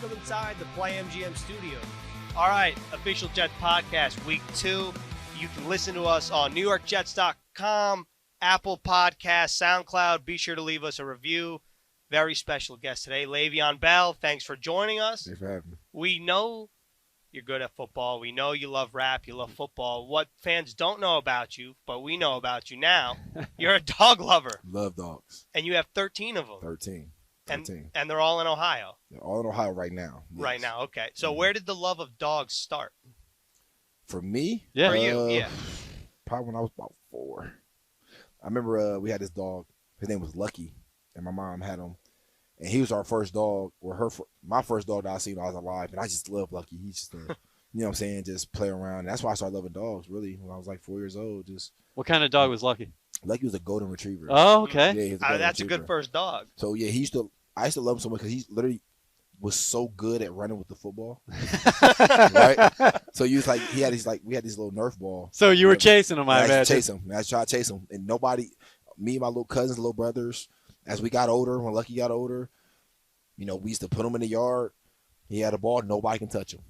welcome inside the Play MGM studio. All right, Official Jets Podcast, Week 2. You can listen to us on NewYorkJets.com, Apple Podcasts, SoundCloud. Be sure to leave us a review. Very special guest today, Le'Veon Bell. Thanks for joining us. Thanks for having me. We know you're good at football. We know you love rap. You love football. What fans don't know about you, but we know about you now, you're a dog lover. Love dogs. And you have 13 of them. 13. And they're all in Ohio. They're all in Ohio right now. Yes. Right now, okay. So where did the love of dogs start? For me? Yeah. For you, yeah. Probably when I was about 4. I remember we had this dog. His name was Lucky, and my mom had him. And he was our first dog, or my first dog that I seen when I was alive. And I just love Lucky. He's just, you know what I'm saying, just play around. And that's why I started loving dogs, really, when I was like 4 years old. What kind of dog was Lucky? Lucky was a golden retriever. Oh, okay. Yeah, he was a That's retriever. a good first dog. So, yeah, I used to love him so much because he literally was so good at running with the football. Right? So he had we had this little Nerf ball. So you were chasing him, I imagine. Chase him. I tried to chase him. And me and my little cousins, little brothers, as we got older, when Lucky got older, we used to put him in the yard. He had a ball, nobody can touch him.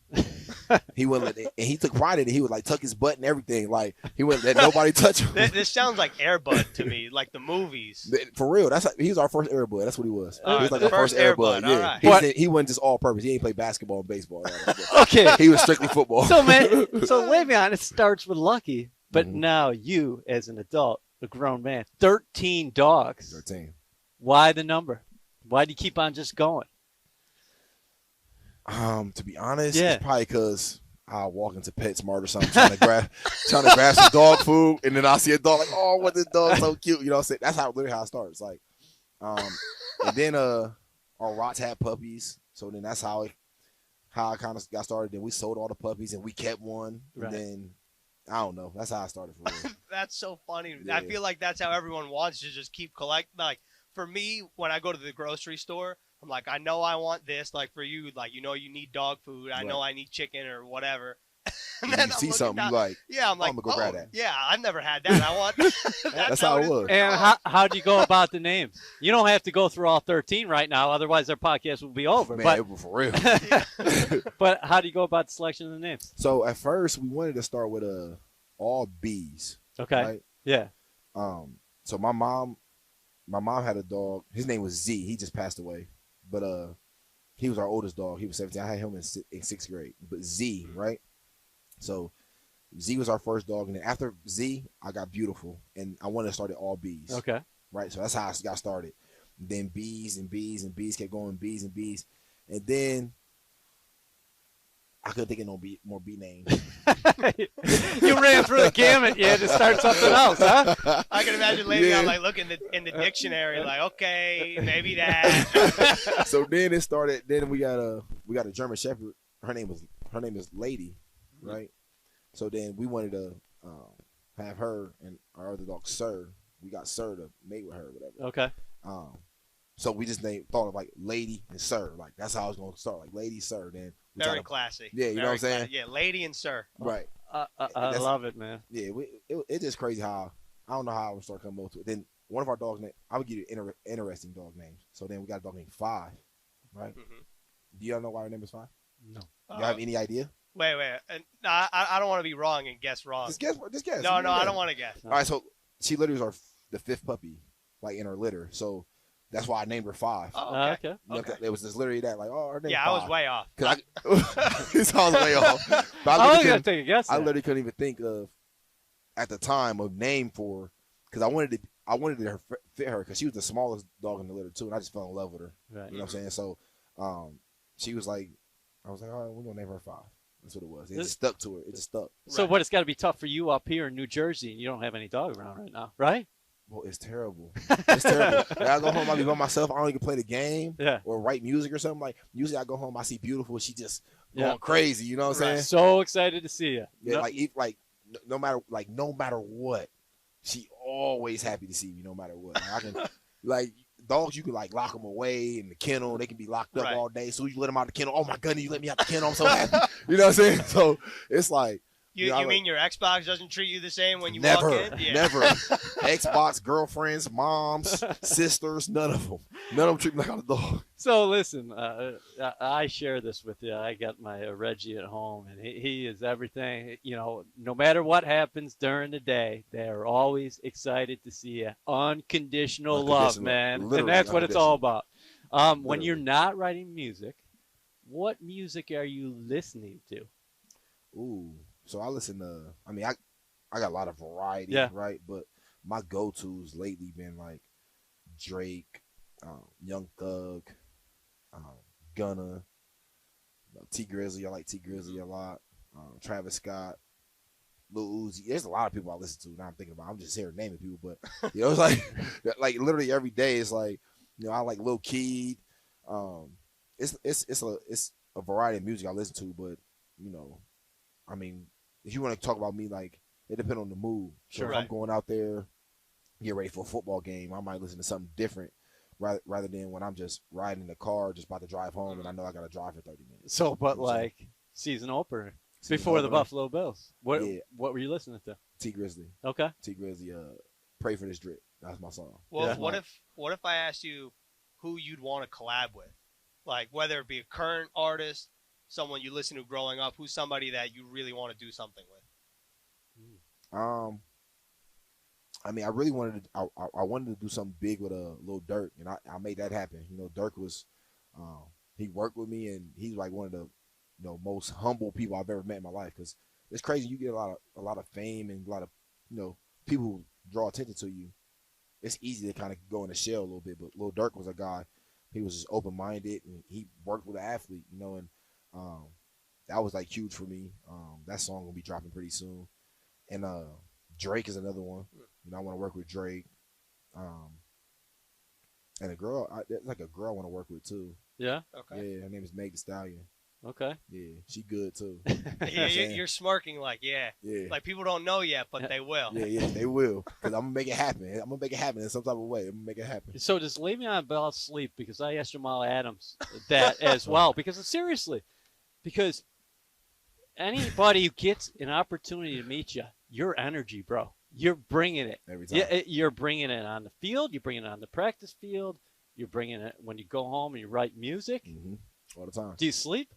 He wouldn't let and he took pride in it. He would tuck his butt and everything. Like he wouldn't let nobody touch him. This sounds like Air Bud to me, like the movies. For real, he was our first Air Bud. That's what he was. All He was right, like our first Air Bud. All Yeah, right. he wasn't just all purpose. He ain't play basketball and baseball. Okay. He was strictly football. So Le'Veon, it starts with Lucky, but now you, as an adult, a grown man, 13 dogs. 13. Why the number? Why do you keep on just going? To be honest, Yeah. it's probably because I'll walk into PetSmart or something trying to grab some dog food, and then I'll see a dog like, oh, what this dog's so cute. You know what I'm saying? That's literally how it starts. Like, and then our Rots had puppies, so then that's how I kind of got started. Then we sold all the puppies and we kept one. Right. And then I don't know. That's how I started for real. That's so funny. Yeah. I feel like that's how everyone wants to just keep collecting. Like for me, when I go to the grocery store, I'm like, I know I want this. Like for you, like you need dog food. I know I need chicken or whatever. And You then see I'm something down, you like, yeah, I'm like, I'm gonna go grab that. Yeah, I've never had that. I want. That's how it was. And how do you go about the names? You don't have to go through all 13 right now, otherwise our podcast will be over. Man, it was for real. But how do you go about the selection of the names? So at first we wanted to start with all bees. Okay. Right? Yeah. So my mom had a dog. His name was Z. He just passed away, but he was our oldest dog. He was 17. I had him in 6th grade. But Z, right? So Z was our first dog, and then after Z, I got Beautiful, and I wanted to start at all bees. Okay. Right. So that's how I got started. Then bees and bees and bees kept going, bees and bees, and then I couldn't think of no more bee names. You ran through the gamut. You had to start something else, huh? I can imagine Le'Veon like looking in the dictionary, like, okay, maybe that. So then it started. Then we got a German Shepherd. Her name is Lady, right? So then we wanted to have her and our other dog Sir. We got Sir to mate with her, whatever. Okay. So we just thought of like Lady and Sir. Like that's how I was gonna start. Like Lady, Sir. Then Very classy. Yeah, you know what I'm saying? Yeah, lady and sir. Right. I love it, man. Yeah, it's just crazy how I don't know how I would start coming up to it. Then one of our dogs' name, I would give you interesting dog names. So then we got a dog named Five, right? Mm-hmm. Do y'all know why her name is Five? No. You have any idea? Wait. No, I don't want to be wrong and guess wrong. Just guess. No, I don't want to guess. All right, so she literally was the 5th puppy, like in her litter. So that's why I named her Five. Oh, okay. You know, Okay. It was just literally that, like, oh, her name. Yeah, Five. I was way off. It's all the way off. But I was going to take a guess. I literally couldn't even think of at the time a name for, because I wanted to fit her because she was the smallest dog in the litter too, and I just fell in love with her. Right. You know what I'm saying? So, she was like, I was like, all right, we're gonna name her Five. That's what it was. It just stuck to her. It just stuck. So what? It's got to be tough for you up here in New Jersey, and you don't have any dog around right now, right? Well, it's terrible. It's terrible. When I go home, I be by myself. I don't even play the game or write music or something. Like usually, I go home, I see Beautiful. She just going crazy. You know what I'm saying? So excited to see you. Yeah, no matter what, she always happy to see me. No matter what, I can dogs. You can lock them away in the kennel. They can be locked up all day. So you let them out of the kennel. Oh my goodness, you let me out the kennel. I'm so happy. You know what I'm saying? So it's like You, Yeah, I you like- mean your Xbox doesn't treat you the same when you Never, walk in? Yeah. never. Xbox girlfriends, moms, sisters, none of them. None of them treat me like I'm a dog. So listen, I share this with you. I got my Reggie at home, and he is everything. You know, no matter what happens during the day, they're always excited to see you. Unconditional love, Unconditional, man, and literally that's what it's all unconditional. about. When Literally. you're not writing music, what music are you listening to? Ooh. So I listen to. I mean, I got a lot of variety, Yeah. right? But my go-tos lately been like Drake, Young Thug, Gunna, T Grizzly. I like T Grizzly a lot. Travis Scott, Lil Uzi. There's a lot of people I listen to. Now I'm thinking about. I'm just here naming people, but you know, it's like literally every day. It's like, you know, I like Lil Keed. It's a variety of music I listen to, but you know, I mean, if you want to talk about me, like it depends on the mood. So Sure. if I'm going out there, get ready for a football game, I might listen to something different rather than when I'm just riding in the car, just about to drive home, and I know I got to drive for 30 minutes. So, but You know what I'm saying? like season opener Season before the opener. Buffalo Bills. What Yeah. what were you listening to? T Grizzly, Okay. Pray for This Drip. That's my song. Well, Yeah. what if I asked you who you'd want to collab with, like whether it be a current artist, someone you listen to growing up, who's somebody that you really want to do something with? I mean, I really wanted to. I wanted to do something big with a Lil Durk, and I made that happen. You know, Durk was, he worked with me, and he's like one of the, you know, most humble people I've ever met in my life. Because it's crazy, you get a lot of fame and a lot of, you know, people who draw attention to you. It's easy to kind of go in a shell a little bit, but Lil Durk was a guy. He was just open minded, and he worked with an athlete, you know, and that was like huge for me. That song will be dropping pretty soon, and Drake is another one. You know, I want to work with Drake. And a girl, there's like a girl I want to work with too. Yeah. Okay. Yeah, her name is Meg Thee Stallion. Okay. Yeah, she good too. Yeah, you're smirking like, yeah, Yeah, like people don't know yet, but they will. yeah, they will. Cause I'm gonna make it happen. I'm gonna make it happen in some type of way. I'm gonna make it happen. So does Le'Veon Bell sleep? Because I asked Jamal Adams that as well. Because seriously, because anybody who gets an opportunity to meet you, your energy, bro, you're bringing it. Every time. Yeah, you're bringing it on the field. You're bringing it on the practice field. You're bringing it when you go home and you write music. All the time. Do you sleep?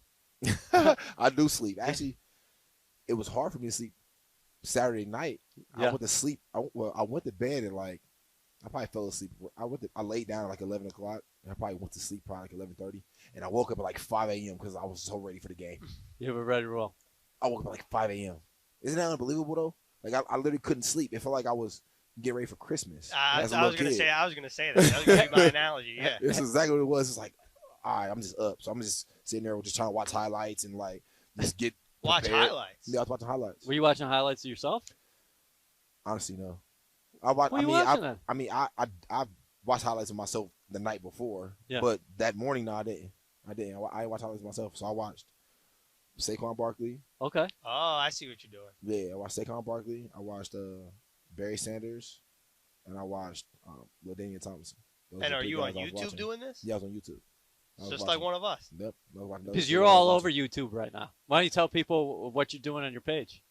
I do sleep. Actually, it was hard for me to sleep Saturday night. Yeah. I went to sleep. I went to bed at like, I probably fell asleep. I laid down at like 11 o'clock, and I probably went to sleep probably like 11:30, and I woke up at like 5 a.m. because I was so ready for the game. You were ready to roll. I woke up at like 5 a.m. Isn't that unbelievable though? Like I literally couldn't sleep. It felt like I was getting ready for Christmas. I as a was little gonna kid. say that. That was gonna be my analogy. Yeah. That's exactly what it was. It's like, all right, I'm just up, so I'm just sitting there just trying to watch highlights and like just get Watch prepared. highlights. Yeah, I was watching highlights. Were you watching highlights of yourself? Honestly, no. I watch. What were you watching then? I watched highlights of myself the night before. Yeah. But that morning, no, I didn't. I didn't watch highlights of myself. So I watched Saquon Barkley. Okay. Oh, I see what you're doing. Yeah, I watched Saquon Barkley. I watched Barry Sanders, and I watched LaDainian Thompson. Those And the are three you guys on I was YouTube watching. doing this? Yeah, I was on YouTube. I was Just watching- like one of us. Yep. I was watching those Because two you're guys I was all watching. over YouTube right now. Why don't you tell people what you're doing on your page?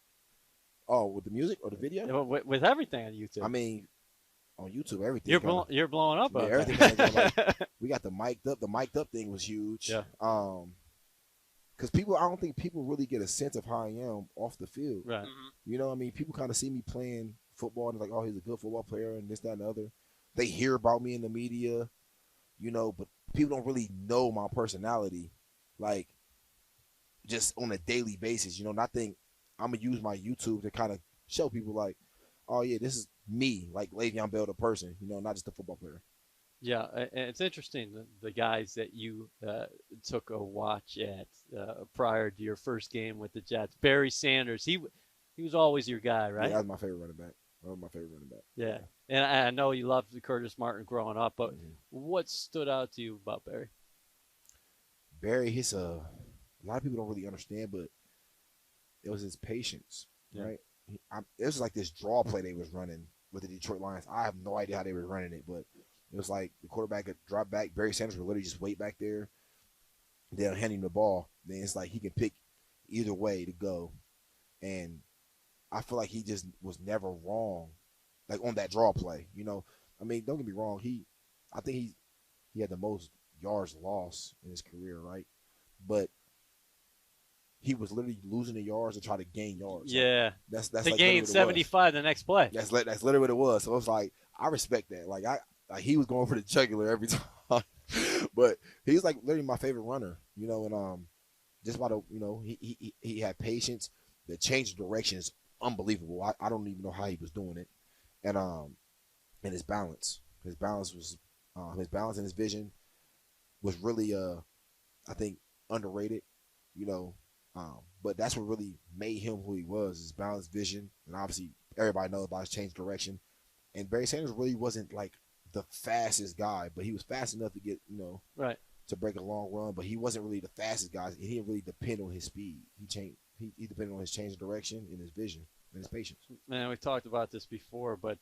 Oh, with the music or the video? With everything on YouTube. I mean, on YouTube, everything. you're blowing up. Yeah, out everything there. kinda going we got the mic'd up. The mic'd up thing was huge. Yeah. Because I don't think people really get a sense of how I am off the field. Right. Mhm. You know what I mean? People kind of see me playing football and they're like, oh, he's a good football player and this, that, and the other. They hear about me in the media, you know, but people don't really know my personality, like, just on a daily basis, you know. And I think I'm going to use my YouTube to kind of show people, like, oh, yeah, this is me, like Le'Veon Bell, the person, you know, not just a football player. Yeah, and it's interesting the guys that you took a watch at prior to your first game with the Jets. Barry Sanders, he was always your guy, right? Yeah, that was my favorite running back. That was my favorite running back. Yeah. And I know you loved Curtis Martin growing up, but Mhm. what stood out to you about Barry? Barry, he's a lot of people don't really understand, but it was his patience, Yeah. right? It was like this draw play they was running with the Detroit Lions. I have no idea how they were running it, but it was like the quarterback would drop back. Barry Sanders would literally just wait back there. They'll hand him the ball. Then it's like he can pick either way to go. And I feel like he just was never wrong, like on that draw play. You know, I mean, don't get me wrong. I think he had the most yards lost in his career, right? But he was literally losing the yards to try to gain yards. Yeah. That's To like gain literally what it 75 the next play. was. That's literally what it was. So it's like I respect that. Like he was going for the jugular every time, but he's like literally my favorite runner. You know, and just by the he had patience. The change of direction is unbelievable. I don't even know how he was doing it, and his balance. His balance and his vision was really I think underrated. You know. But that's what really made him who he was, his balanced vision. And obviously, everybody knows about his change of direction. And Barry Sanders really wasn't like the fastest guy, but he was fast enough to get, right, to break a long run. But he wasn't really the fastest guy. He didn't really depend on his speed. He depended on his change of direction and his vision and his patience. Man, we talked about this before, but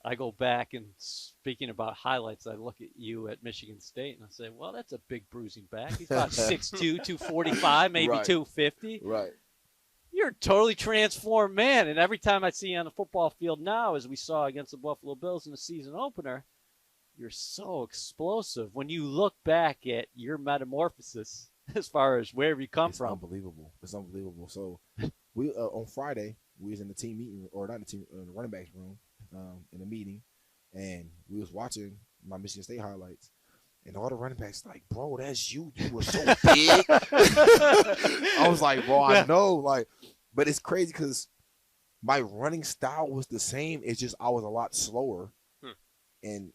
I go back and speaking about highlights, I look at you at Michigan State and I say, well, that's a big bruising back. He's about 6'2", 245, maybe Right. 250. Right. You're a totally transformed man. And every time I see you on the football field now, as we saw against the Buffalo Bills in the season opener, you're so explosive. When you look back at your metamorphosis as far as where you come It's from. unbelievable. It's unbelievable. So we on Friday, we was in the team meeting, or not the team, in the running backs room, in a meeting, and we was watching my Michigan State highlights, and all the running backs like, bro, that's you. You were so big. I was like, bro, I know, like, but it's crazy because my running style was the same. It's just I was a lot slower, and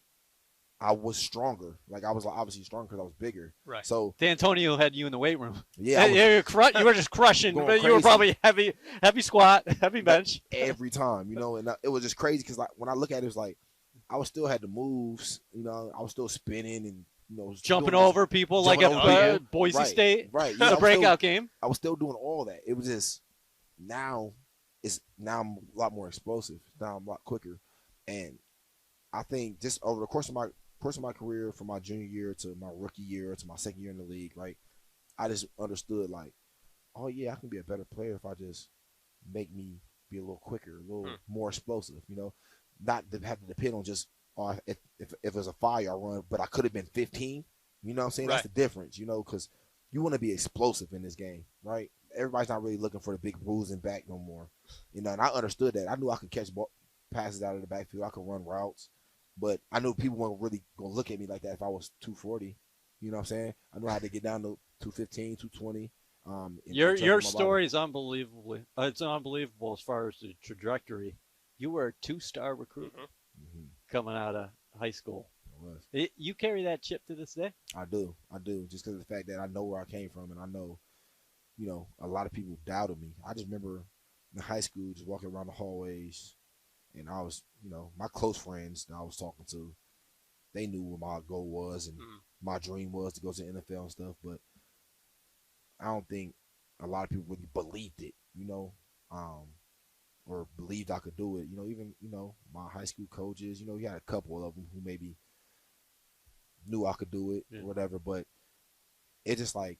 I was stronger. Like I was obviously stronger because I was bigger. Right. So D'Antonio had you in the weight room. yeah, You were just crushing, going but you were crazy. probably heavy squat, heavy bench. every time, and it was just crazy because like when I look at it, it's like I was still had the moves, I was still spinning and was Jumping doing all- over people jumping like over at people. Boise Right, State, right? the breakout game. I was still doing all that. It was just now I'm a lot more explosive. Now I'm a lot quicker, and I think just over the course of my career, from my junior year to my rookie year to my second year in the league, right? I just understood like, oh yeah, I can be a better player if I just make me be a little quicker, a little more explosive. Not to have to depend on just if there's a fire I run, but I could have been 15. You know what I'm saying? Right. That's the difference. Because you want to be explosive in this game, right? Everybody's not really looking for the big bruising back no more. And I understood that. I knew I could catch passes out of the backfield. I could run routes. But I knew people weren't really going to look at me like that if I was 240. You know what I'm saying? I knew I had to get down to 215, 220. Your story is unbelievable. It's unbelievable as far as the trajectory. You were a 2-star recruit coming out of high school. You carry that chip to this day? I do. Just because of the fact that I know where I came from, and I know, a lot of people doubted me. I just remember in high school just walking around the hallways, and I was, my close friends that I was talking to, they knew what my goal was and my dream was to go to the NFL and stuff, but I don't think a lot of people really believed it, or believed I could do it. Even, my high school coaches, you had a couple of them who maybe knew I could do it or whatever, but it just like,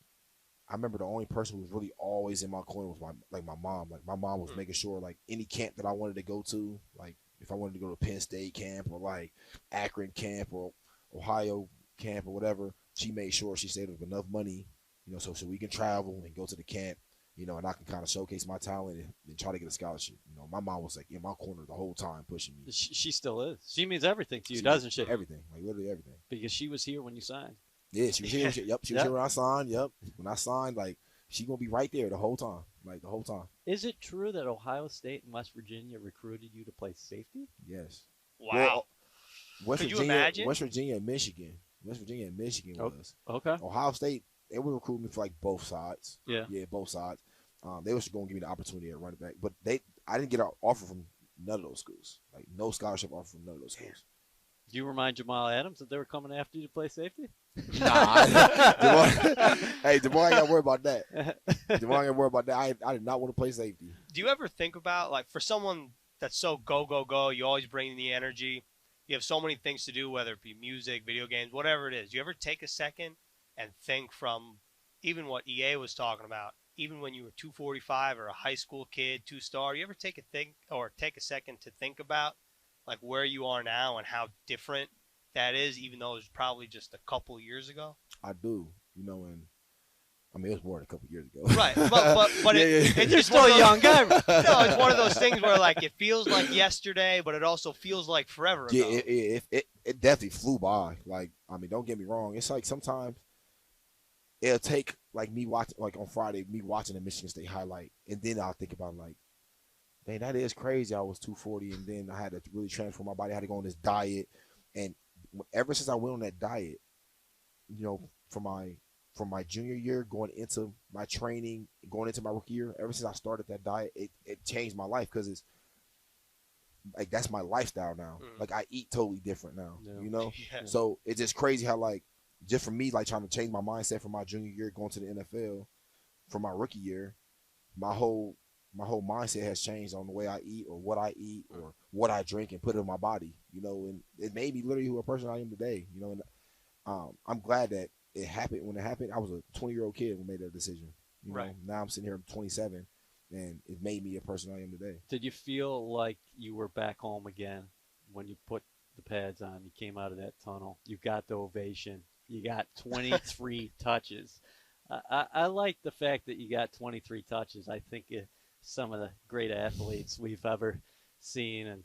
I remember the only person who was really always in my corner was my mom. Like my mom was making sure like any camp that I wanted to go to, like if I wanted to go to Penn State camp or like Akron camp or Ohio camp or whatever, she made sure she saved up enough money, so we can travel and go to the camp, and I can kind of showcase my talent and try to get a scholarship. My mom was like in my corner the whole time pushing me. She still is. She means everything to you, doesn't she? Everything, like literally everything. Because she was here when you signed. Yeah, she was here. Yep, she was here when I signed. Yep, when I signed, like she gonna be right there the whole time, like the whole time. Is it true that Ohio State and West Virginia recruited you to play safety? Yes. Wow. Well, Could you imagine? West Virginia and Michigan was. Okay. Ohio State, they were recruiting me for like both sides. Yeah. Yeah, both sides. They was going to give me the opportunity at running back, but I didn't get an offer from none of those schools. Like no scholarship offer from none of those schools. Do you remind Jamal Adams that they were coming after you to play safety? Nah. Jamal ain't got to worry about that. Jamal ain't got to worry about that. I did not want to play safety. Do you ever think about, like, for someone that's so go, you always bring the energy, you have so many things to do, whether it be music, video games, whatever it is. Do you ever take a second and think from even what EA was talking about, even when you were 245 or a high school kid, 2-star, you ever take a second to think about like where you are now and how different that is, even though it was probably just a couple years ago? I do, and I mean, it was more than a couple years ago. Right, but it's You're just one still of a those- young guy. No, it's one of those things where like it feels like yesterday, but it also feels like forever ago. Yeah, it definitely flew by. Like, I mean, don't get me wrong. It's like sometimes it'll take like me watching, like on Friday, me watching the Michigan State highlight, and then I'll think about like, dang, that is crazy. I was 240, and then I had to really transform my body. I had to go on this diet, and ever since I went on that diet, from my junior year, going into my training, going into my rookie year, ever since I started that diet, it changed my life because it's like that's my lifestyle now. Mm. Like I eat totally different now, Yeah. Yeah. So it's just crazy how like just for me, like trying to change my mindset from my junior year going to the NFL, from my rookie year, my whole mindset has changed on the way I eat or what I eat or what I drink and put in my body, and it made me literally who a person I am today, and I'm glad that it happened. When it happened, I was a 20-year-old kid when I made that decision. Right. Now I'm sitting here, I'm 27, and it made me a person I am today. Did you feel like you were back home again when you put the pads on? You came out of that tunnel. You got the ovation. You got 23 touches. I like the fact that you got 23 touches. I think some of the great athletes we've ever seen, and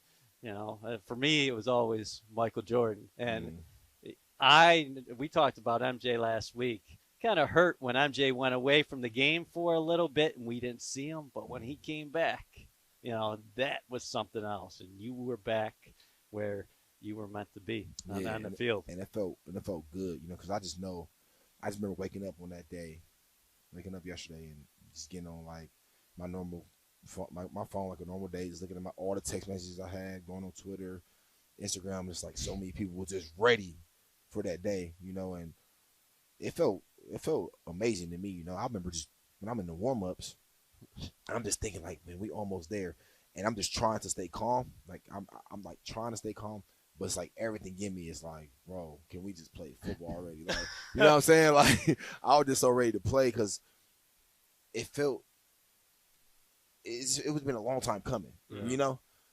for me, it was always Michael Jordan. And we talked about MJ last week. Kind of hurt when MJ went away from the game for a little bit and we didn't see him. But when he came back, that was something else. And you were back where you were meant to be on the field. And it felt good, because I just remember waking up on that day, waking up yesterday and just getting on like my normal phone, my phone like a normal day, just looking at all the text messages I had, going on Twitter, Instagram, just like so many people were just ready for that day, and it felt amazing to me. I remember just when I'm in the warm-ups, I'm just thinking like, man, we almost there, and I'm just trying to stay calm. Like I'm like trying to stay calm, but it's like everything in me is like, bro, can we just play football already? Like, you know what I'm saying? Like I was just so ready to play because it felt it was been a long time coming,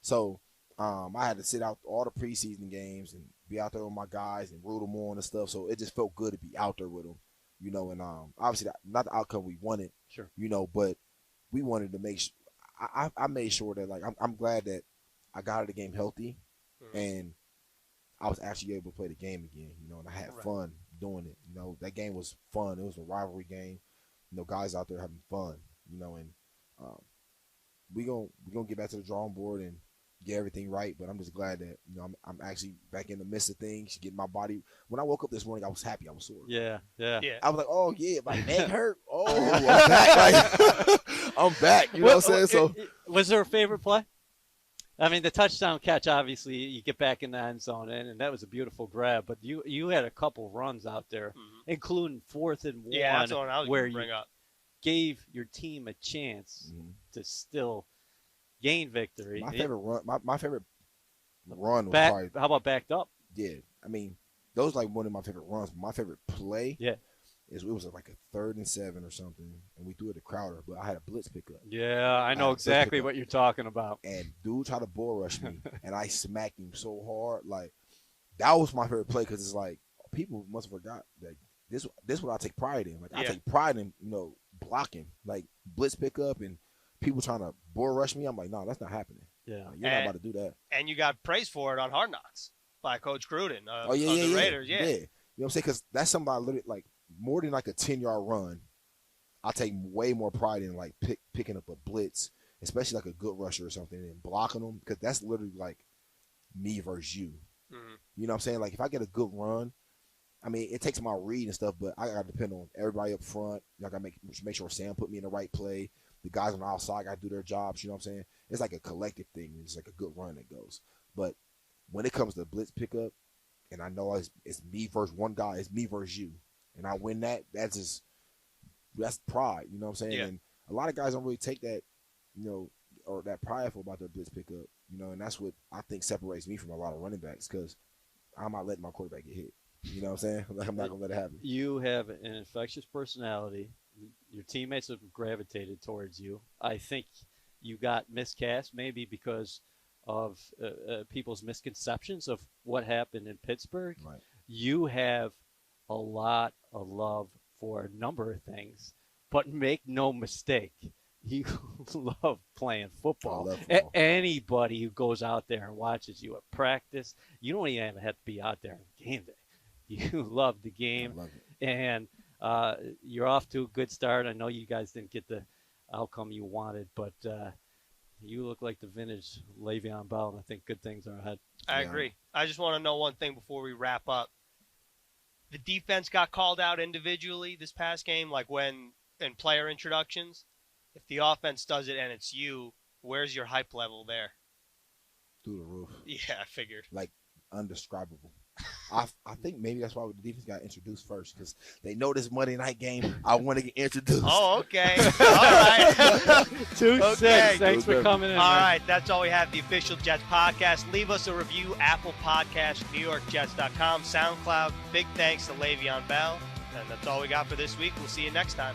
So I had to sit out all the preseason games and be out there with my guys and root them on and stuff. So it just felt good to be out there with them, and obviously not the outcome we wanted, Sure. But we wanted to make sure. I made sure that like I'm glad that I got out of the game healthy, and I was actually able to play the game again, and I had fun doing it. That game was fun. It was a rivalry game. Guys out there having fun, and we gonna get back to the drawing board and get everything right. But I'm just glad that I'm actually back in the midst of things, getting my body. When I woke up this morning, I was happy. I was sore. Yeah. I was like, oh yeah, my neck hurt. Oh, I'm back. Like, I'm back. You know what I'm saying? So was there a favorite play? I mean, the touchdown catch, obviously, you get back in the end zone, and that was a beautiful grab. But you had a couple runs out there, including 4th and 1, Yeah, that's what I was where going to bring up. gave your team a chance to still gain victory. My favorite run, my favorite run was Back, probably, how about backed up? yeah. I mean, those like one of my favorite runs. But my favorite play, it was like a 3rd and 7 or something, and we threw it to Crowder, but I had a blitz pickup. Yeah, I know exactly what you're talking about. And dude tried to bull rush me, and I smacked him so hard. Like that was my favorite play because it's like people must have forgot that this what I take pride in. Like I take pride in blocking, like blitz pickup and people trying to bull rush me. I'm like, no, that's not happening. Yeah, you're not about to do that. And you got praised for it on Hard Knocks by Coach Gruden of the Raiders. Yeah. You know what I'm saying? Because that's something I literally like more than like a 10-yard run. I take way more pride in like picking up a blitz, especially like a good rusher or something, and blocking them because that's literally like me versus you. You know what I'm saying? Like if I get a good run, I mean it takes my read and stuff, but I gotta depend on everybody up front. I gotta make sure Sam put me in the right play. The guys on the outside gotta do their jobs. You know what I'm saying? It's like a collective thing. It's like a good run that goes. But when it comes to blitz pickup, and I know it's me versus one guy, it's me versus you, and I win that's pride. You know what I'm saying? Yeah. And a lot of guys don't really take that, or that prideful about their blitz pickup. And that's what I think separates me from a lot of running backs because I'm not letting my quarterback get hit. You know what I'm saying? Like I'm not gonna let it happen. You have an infectious personality. your teammates have gravitated towards you. I think you got miscast maybe because of people's misconceptions of what happened in Pittsburgh. Right. You have a lot of love for a number of things, but make no mistake, you love playing football. I love football. Anybody who goes out there and watches you at practice, you don't even have to be out there on game day. You love the game, I love it. and you're off to a good start. I know you guys didn't get the outcome you wanted, but you look like the vintage Le'Veon Bell, and I think good things are ahead. I Yeah. agree. I just want to know one thing before we wrap up. The defense got called out individually this past game, like when in player introductions. If the offense does it and it's you, where's your hype level there? Through the roof. Yeah, I figured. Like, undescribable. I think maybe that's why the defense got introduced first, because they know this Monday night game. I want to get introduced. Oh, okay. All right. 2-6. Okay. Thanks for coming in. All man. right, that's all we have. The official Jets podcast. Leave us a review. Apple Podcast, NewYorkJets.com, SoundCloud. Big thanks to Le'Veon Bell. And that's all we got for this week. We'll see you next time.